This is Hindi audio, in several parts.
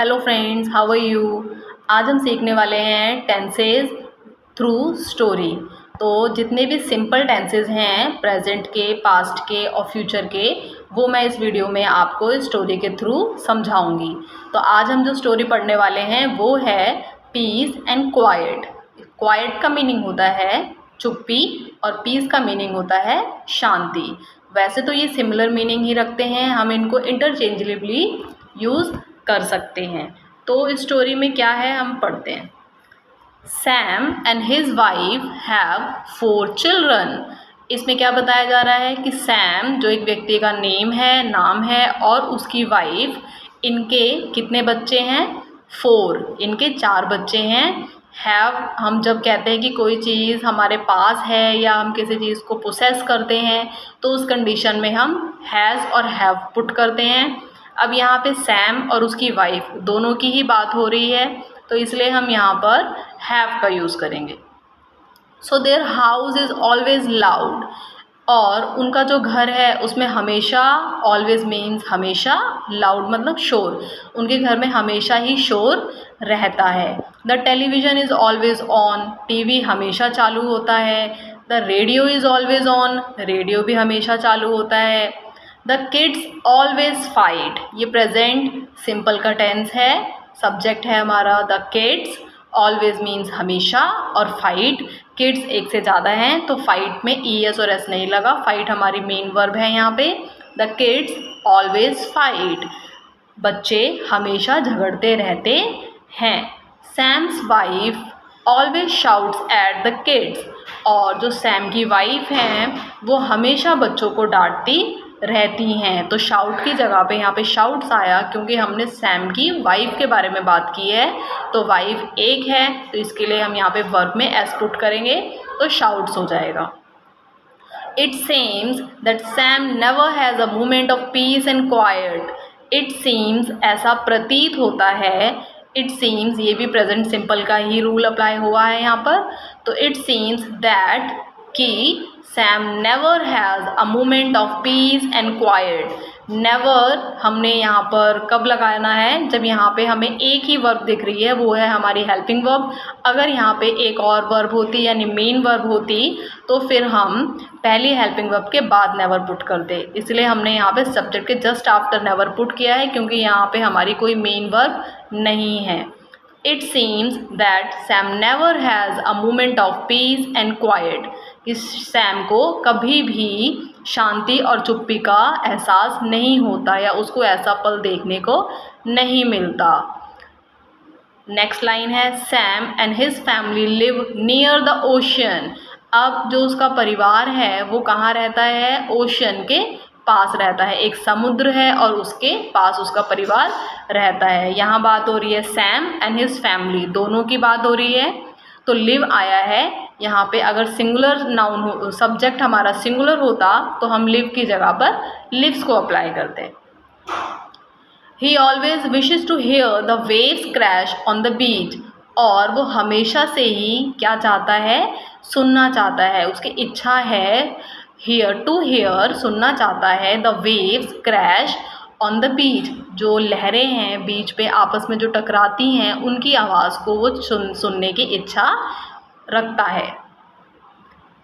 Hello friends, how are you. आज हम सीखने वाले हैं टेंसेज थ्रू स्टोरी। तो जितने भी सिंपल टेंसेज हैं प्रेजेंट के, पास्ट के और फ्यूचर के, वो मैं इस वीडियो में आपको स्टोरी के थ्रू समझाऊंगी। तो आज हम जो स्टोरी पढ़ने वाले हैं वो है पीस एंड क्वाइट। क्वाइट का मीनिंग होता है चुप्पी और पीस का मीनिंग होता है शांति। वैसे तो ये सिमिलर मीनिंग ही रखते हैं, हम इनको इंटरचेंजेबली यूज़ कर सकते हैं। तो इस स्टोरी में क्या है हम पढ़ते हैं। Sam and his wife have 4 children. इसमें क्या बताया जा रहा है कि सैम जो एक व्यक्ति का नाम है और उसकी वाइफ, इनके कितने बच्चे हैं? 4। इनके 4 बच्चे हैं। हैव, हम जब कहते हैं कि कोई चीज़ हमारे पास है या हम किसी चीज़ को पोसेस करते हैं तो उस कंडीशन में हम हैज़ और हैव पुट करते हैं। अब यहाँ पे सैम और उसकी वाइफ दोनों की ही बात हो रही है, तो इसलिए हम यहाँ पर हैव का यूज़ करेंगे। So their house is always loud. और उनका जो घर है उसमें हमेशा, ऑलवेज मीन्स हमेशा, लाउड मतलब शोर, उनके घर में हमेशा ही शोर रहता है। The television is always on. TV हमेशा चालू होता है। The radio is always on. Radio भी हमेशा चालू होता है। The kids always fight. ये प्रेजेंट सिंपल का टेंस है, सब्जेक्ट है हमारा द किड्स, ऑलवेज मीन्स हमेशा, और फाइट, किड्स एक से ज़्यादा हैं तो फाइट में ES और S नहीं लगा, फाइट हमारी मेन वर्ब है यहाँ पे। The kids always fight. बच्चे हमेशा झगड़ते रहते हैं। Sam's wife always shouts at the kids. और जो सैम की वाइफ हैं वो हमेशा बच्चों को डांटती रहती हैं। तो शाउट की जगह पे यहाँ पे शाउट्स आया क्योंकि हमने सैम की वाइफ के बारे में बात की है, तो वाइफ एक है तो इसके लिए हम यहाँ पे वर्ब में एस पुट करेंगे तो शाउट्स हो जाएगा। It seems that Sam never has a moment of peace and quite. It seems ऐसा प्रतीत होता है। इट सीम्स ये भी प्रेजेंट सिंपल का ही रूल अप्लाई हुआ है यहाँ पर। तो इट सीम्स दैट कि Sam never has a moment of peace and quite. Never हमने यहाँ पर कब लगाना है? जब यहाँ पे हमें एक ही वर्ब दिख रही है, वो है हमारी हेल्पिंग वर्ब। अगर यहाँ पे एक और वर्ब होती यानी मेन वर्ब होती तो फिर हम पहली हेल्पिंग वर्ब के बाद नेवर पुट करते, इसलिए हमने यहाँ पे सब्जेक्ट के जस्ट आफ्टर नेवर पुट किया है क्योंकि यहाँ पे हमारी कोई मेन वर्ब नहीं है। It seems that Sam never has a moment of peace and quiet. इस सैम को कभी भी शांति और चुप्पी का एहसास नहीं होता या उसको ऐसा पल देखने को नहीं मिलता। नेक्स्ट लाइन है Sam and his family live near the ocean. अब जो उसका परिवार है वो कहाँ रहता है? ओशन के पास रहता है। एक समुद्र है और उसके पास उसका परिवार रहता है। यहाँ बात हो रही है सैम एंड हिज फैमिली, दोनों की बात हो रही है। तो लिव आया है यहाँ पे। अगर सिंगुलर नाउन हो, सब्जेक्ट हमारा सिंगुलर होता तो हम लिव की जगह पर लिव्स को अप्लाई करते। He always wishes to hear the waves crash on the beach. और वो हमेशा से ही क्या चाहता है? सुनना चाहता है, उसकी इच्छा है हेयर टू हेयर, सुनना चाहता है the waves crash on the बीच। जो लहरें हैं बीच पे आपस में जो टकराती हैं उनकी आवाज़ को वो सुनने की इच्छा रखता है।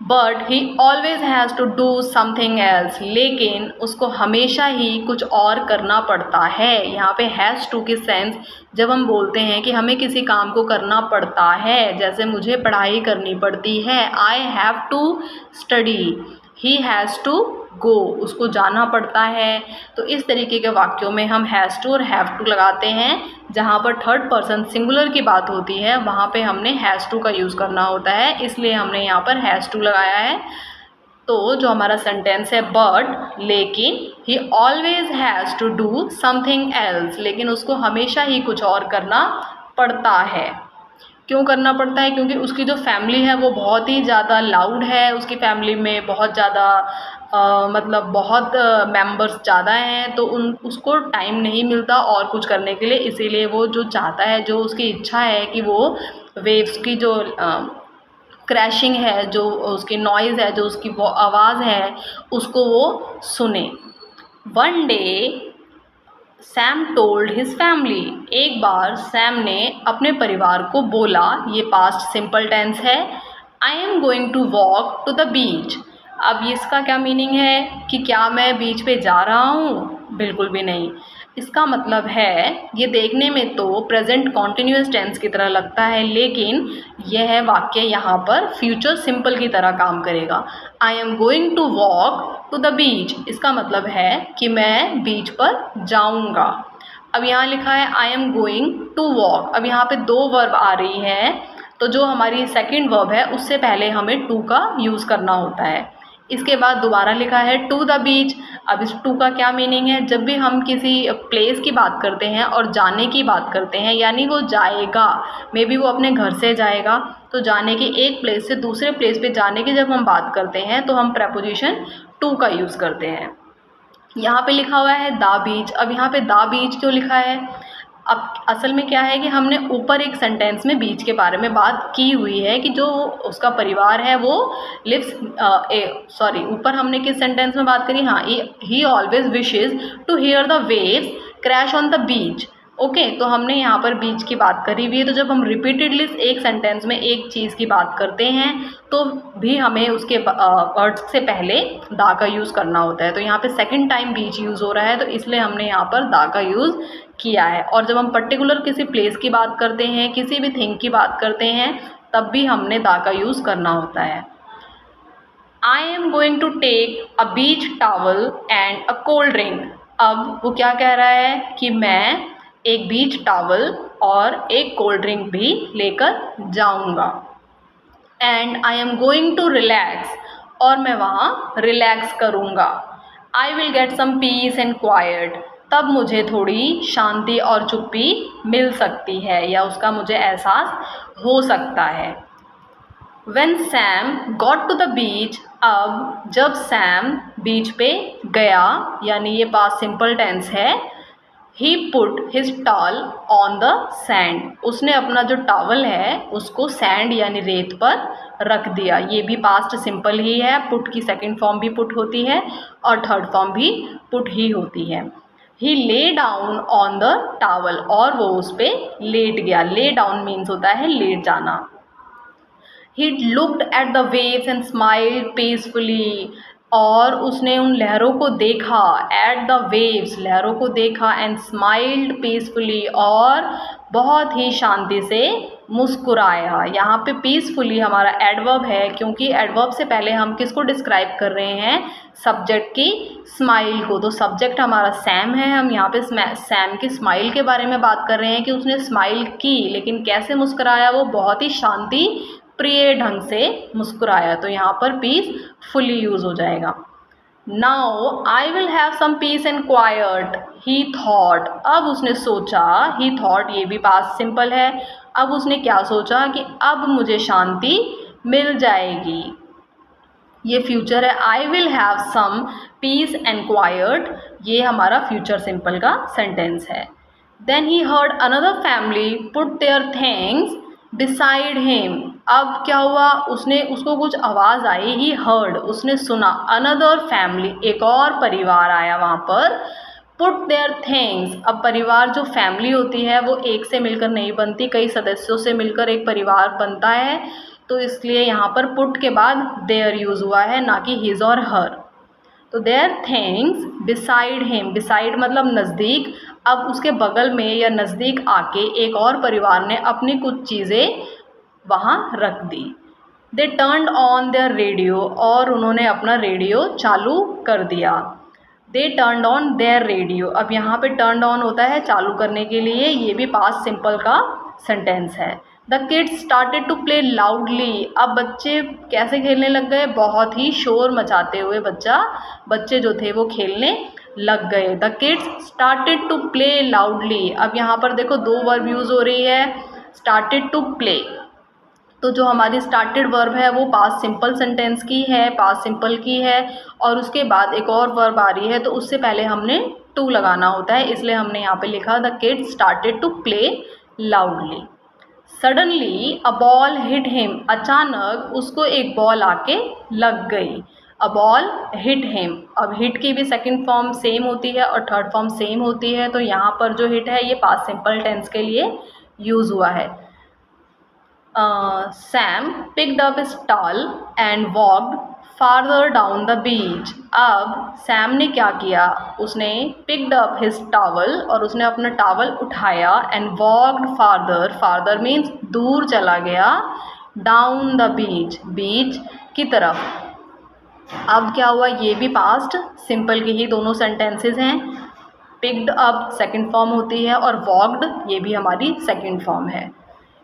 But he always has to do something else. लेकिन उसको हमेशा ही कुछ और करना पड़ता है। यहाँ पे हैज़ टू की सेंस जब हम बोलते हैं कि हमें किसी काम को करना पड़ता है, जैसे मुझे पढ़ाई करनी पड़ती है, I have to study, he has to go, उसको जाना पड़ता है। तो इस तरीके के वाक्यों में हम हैज़ टू और हैव टू लगाते हैं। जहाँ पर थर्ड पर्सन सिंगुलर की बात होती है वहाँ पे हमने हैज़ टू का यूज़ करना होता है, इसलिए हमने यहाँ पर हैज़ टू लगाया है। तो जो हमारा सेंटेंस है बट, लेकिन he always has to do something else, लेकिन उसको हमेशा ही कुछ और करना पड़ता है। क्यों करना पड़ता है? क्योंकि उसकी जो फैमिली है वो बहुत ही ज़्यादा लाउड है। उसकी फैमिली में बहुत ज़्यादा मतलब बहुत मेंबर्स ज़्यादा हैं, तो उसको टाइम नहीं मिलता और कुछ करने के लिए, इसीलिए वो जो चाहता है, जो उसकी इच्छा है कि वो वेव्स की जो क्रैशिंग है, जो उसकी नॉइज़ है, जो उसकी वो आवाज़ है, उसको वो सुने। One day Sam told his family, एक बार सैम ने अपने परिवार को बोला, ये पास्ट सिंपल टेंस है। I am going to walk to the beach. अब इसका क्या मीनिंग है कि क्या मैं बीच पे जा रहा हूँ? बिल्कुल भी नहीं। इसका मतलब है, ये देखने में तो प्रेजेंट कॉन्टिन्यूअस टेंस की तरह लगता है, लेकिन यह वाक्य यहाँ पर फ्यूचर सिंपल की तरह काम करेगा। I am going to walk to the beach, इसका मतलब है कि मैं बीच पर जाऊँगा। अब यहाँ लिखा है I am going to walk. अब यहाँ पे दो वर्ब आ रही है, तो जो हमारी सेकंड वर्ब है उससे पहले हमें टू का यूज़ करना होता है। इसके बाद दोबारा लिखा है टू द बीच। अब इस टू का क्या मीनिंग है? जब भी हम किसी प्लेस की बात करते हैं और जाने की बात करते हैं, यानी वो जाएगा, मे बी वो अपने घर से जाएगा, तो जाने के एक प्लेस से दूसरे प्लेस पे जाने की जब हम बात करते हैं तो हम प्रेपोजिशन टू का यूज़ करते हैं। यहाँ पे लिखा हुआ है द बीच। अब यहाँ पे द बीच क्यों लिखा है? अब असल में क्या है कि हमने ऊपर एक सेंटेंस में बीच के बारे में बात की हुई है कि जो उसका परिवार है वो लिव्स ऊपर हमने किस सेंटेंस में बात करी? हाँ, he always wishes to hear the waves crash on the beach. Okay, तो हमने यहाँ पर बीच की बात करी हुई है। तो जब हम रिपीटेडली एक सेंटेंस में एक चीज़ की बात करते हैं तो भी हमें उसके वर्ड्स से पहले दा का यूज़ करना होता है। तो यहाँ पे सेकंड टाइम बीच यूज़ हो रहा है, तो इसलिए हमने यहाँ पर दा का यूज़ किया है। और जब हम पर्टिकुलर किसी प्लेस की बात करते हैं, किसी भी थिंग की बात करते हैं, तब भी हमने दा का यूज़ करना होता है। I am going to take a beach towel and a cold drink. अब वो क्या कह रहा है कि मैं एक बीच टॉवल और एक कोल्ड ड्रिंक भी लेकर जाऊंगा। And I am going to relax, और मैं वहाँ रिलैक्स करूँगा। I will get some peace and quiet, तब मुझे थोड़ी शांति और चुप्पी मिल सकती है या उसका मुझे एहसास हो सकता है। When Sam got to the beach, अब जब सैम बीच पे गया, यानी ये पास्ट सिंपल टेंस है, he put his towel on the sand, उसने अपना जो टॉवल है उसको सैंड यानी रेत पर रख दिया। ये भी पास्ट सिंपल ही है। पुट की सेकंड फॉर्म भी पुट होती है और थर्ड फॉर्म भी पुट ही होती है। ही lay down on the towel, और वो उस पर लेट गया। ले डाउन मीन्स होता है लेट जाना। He looked at the waves and smiled peacefully, और उसने उन लहरों को देखा, at the waves, लहरों को देखा, and smiled peacefully, और बहुत ही शांति से मुस्कुराया। यहाँ पे peacefully हमारा एडवर्ब है, क्योंकि एडवर्ब से पहले हम किसको डिस्क्राइब कर रहे हैं? सब्जेक्ट की स्माइल को। तो सब्जेक्ट हमारा सैम है, हम यहाँ पे सैम की स्माइल के बारे में बात कर रहे हैं कि उसने स्माइल की, लेकिन कैसे मुस्कुराया? वो बहुत ही शांति प्रिय ढंग से मुस्कुराया। तो यहाँ पर पीसफुली यूज़ हो जाएगा। Now I will have some peace and quiet, he thought. अब उसने सोचा, ही थॉट ये भी पास्ट सिंपल है। अब उसने क्या सोचा कि अब मुझे शांति मिल जाएगी। ये फ्यूचर है। I will have some peace and quiet, ये हमारा फ्यूचर सिंपल का सेंटेंस है। Then he heard another family put their things beside him. अब क्या हुआ? उसको कुछ आवाज़ आई, ही हर्ड, उसने सुना, अनदर फैमिली, एक और परिवार आया वहाँ पर, पुट देयर थिंग्स। अब परिवार जो फैमिली होती है वो एक से मिलकर नहीं बनती, कई सदस्यों से मिलकर एक परिवार बनता है, तो इसलिए यहाँ पर पुट के बाद देयर यूज़ हुआ है, ना कि हिज और हर। तो their things beside him, beside मतलब नज़दीक। अब उसके बगल में या नज़दीक आके एक और परिवार ने अपनी कुछ चीज़ें वहाँ रख दी। They turned on their radio, और उन्होंने अपना रेडियो चालू कर दिया। They turned on their radio. अब यहाँ पे टर्न्ड ऑन होता है चालू करने के लिए, ये भी पास्ट सिंपल का सेंटेंस है। The kids started to play loudly. अब बच्चे कैसे खेलने लग गए? बहुत ही शोर मचाते हुए बच्चे जो थे वो खेलने लग गए। The kids started to play loudly. अब यहाँ पर देखो दो वर्ब यूज़ हो रही है, स्टार्टेड टू प्ले। तो जो हमारी स्टार्टेड वर्ब है वो पास्ट सिंपल सेंटेंस की है, पास्ट सिंपल की है, और उसके बाद एक और वर्ब आ रही है, तो उससे पहले हमने टू लगाना होता है, इसलिए हमने यहाँ पे लिखा the kids started to play loudly. Suddenly a ball hit him. अचानक उसको एक बॉल आके लग गई। A ball hit him. अब हिट की भी सेकंड फॉर्म सेम होती है और थर्ड फॉर्म सेम होती है, तो यहाँ पर जो हिट है ये पास्ट सिंपल टेंस के लिए यूज़ हुआ है। Sam picked up his towel and walked farther down the beach. अब सैम ने क्या किया, उसने picked up his towel और उसने अपना टावल उठाया and walked farther, farther means दूर चला गया, down the beach, बीच की तरफ। अब क्या हुआ, ये भी पास्ट सिंपल के ही दोनों सेंटेंसेस हैं। पिक्ड अप सेकंड फॉर्म होती है और वॉक्ड ये भी हमारी सेकंड फॉर्म है।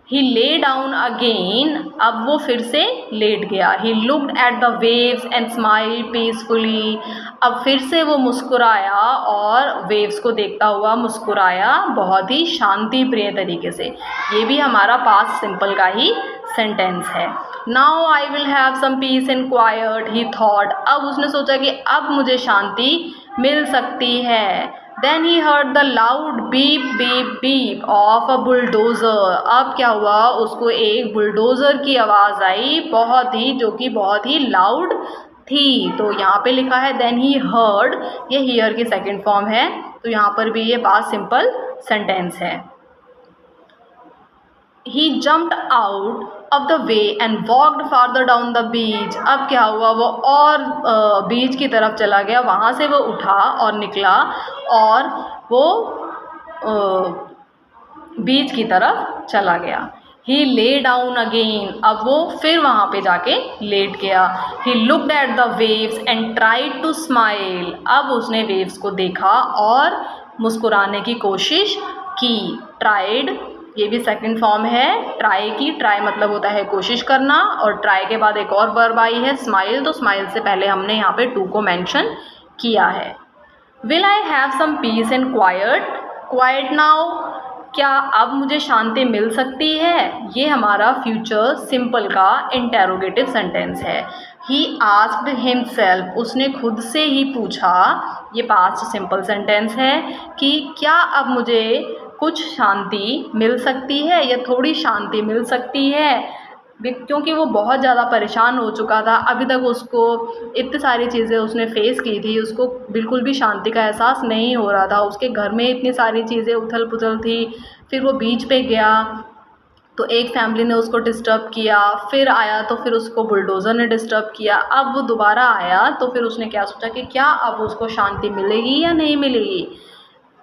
ही ले डाउन अगेन, अब वो फिर से लेट गया। He looked at the waves and smile peacefully, अब फिर से वो मुस्कुराया और वेव्स को देखता हुआ मुस्कुराया बहुत ही शांति प्रिय तरीके से। ये भी हमारा पास्ट सिंपल का ही सेंटेंस है। Now I will have some peace and quiet he thought, अब उसने सोचा कि अब मुझे शांति मिल सकती है। Then he heard the loud beep beep beep of a bulldozer, अब क्या हुआ, उसको एक बुलडोज़र की आवाज़ आई जो कि बहुत ही लाउड थी। तो यहाँ पे लिखा है then he heard, ये hear की सेकंड फॉर्म है, तो यहाँ पर भी ये पास्ट सिंपल सेंटेंस है। He jumped out of the way and walked farther down the beach, अब क्या हुआ, वो और बीच की तरफ चला गया, वहाँ से वो उठा और निकला और वो बीच की तरफ चला गया। He lay down again, अब वो फिर वहाँ पे जाके लेट गया। He looked at the waves and tried to smile, अब उसने वेव्स को देखा और मुस्कुराने की कोशिश की। Tried ये भी सेकंड फॉर्म है ट्राई की। ट्राई मतलब होता है कोशिश करना, और ट्राई के बाद एक और वर्ब आई है स्माइल, तो स्माइल से पहले हमने यहाँ पे टू को मेंशन किया है। Will I have some peace and quiet, quiet now, क्या अब मुझे शांति मिल सकती है, ये हमारा फ्यूचर सिंपल का इंटेरोगेटिव सेंटेंस है। ही आस्क्ड हिमसेल्फ, उसने खुद से ही पूछा, ये पास्ट सिंपल सेंटेंस है कि क्या अब मुझे कुछ शांति मिल सकती है या थोड़ी शांति मिल सकती है, क्योंकि वो बहुत ज़्यादा परेशान हो चुका था। अभी तक उसको इतनी सारी चीज़ें उसने फेस की थी, उसको बिल्कुल भी शांति का एहसास नहीं हो रहा था। उसके घर में इतनी सारी चीज़ें उथल पुथल थी, फिर वो बीच पे गया तो एक फैमिली ने उसको डिस्टर्ब किया, फिर आया तो फिर उसको बुलडोज़र ने डिस्टर्ब किया। अब वो दोबारा आया तो फिर उसने क्या सोचा कि क्या अब उसको शांति मिलेगी या नहीं मिलेगी।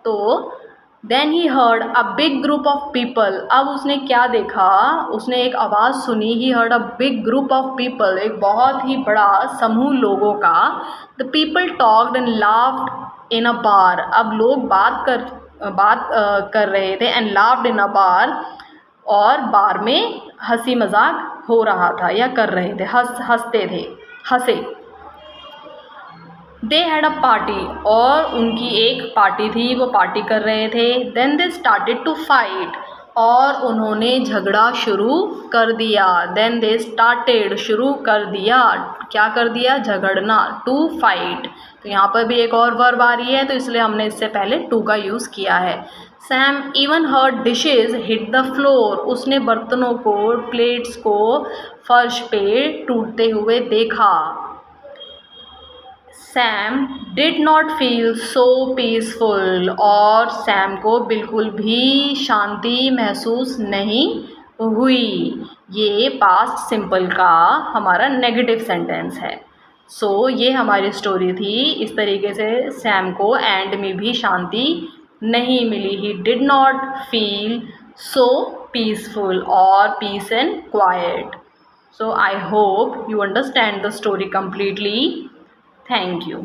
तो then he heard a big group of people, अब उसने क्या देखा, उसने एक आवाज़ सुनी। He heard a big group of people, एक बहुत ही बड़ा समूह लोगों का। The people talked and laughed in a bar, अब लोग बात कर रहे थे। एंड लाफ्ड इन अ बार, और बार में हंसी मजाक हो रहा था या कर रहे थे, हंसे। दे हैड अ पार्टी, और उनकी एक पार्टी थी, वो पार्टी कर रहे थे। Then they started to fight, और उन्होंने झगड़ा शुरू कर दिया। देन दे स्टार्टेड शुरू कर दिया, क्या कर दिया, झगड़ना, टू फाइट। तो यहाँ पर भी एक और वर्ब आ रही है, तो इसलिए हमने इससे पहले टू का यूज़ किया है। Sam even her dishes hit the floor, उसने बर्तनों को, प्लेट्स को फर्श पे टूटते हुए देखा। Sam did not feel so peaceful, और सैम को बिल्कुल भी शांति महसूस नहीं हुई। ये पास्ट सिंपल का हमारा नेगेटिव सेंटेंस है। सो ये हमारी स्टोरी थी। इस तरीके से सैम को एंड में भी शांति नहीं मिली। He did not feel so peaceful और peace and quiet. So I hope you understand the story completely. Thank you.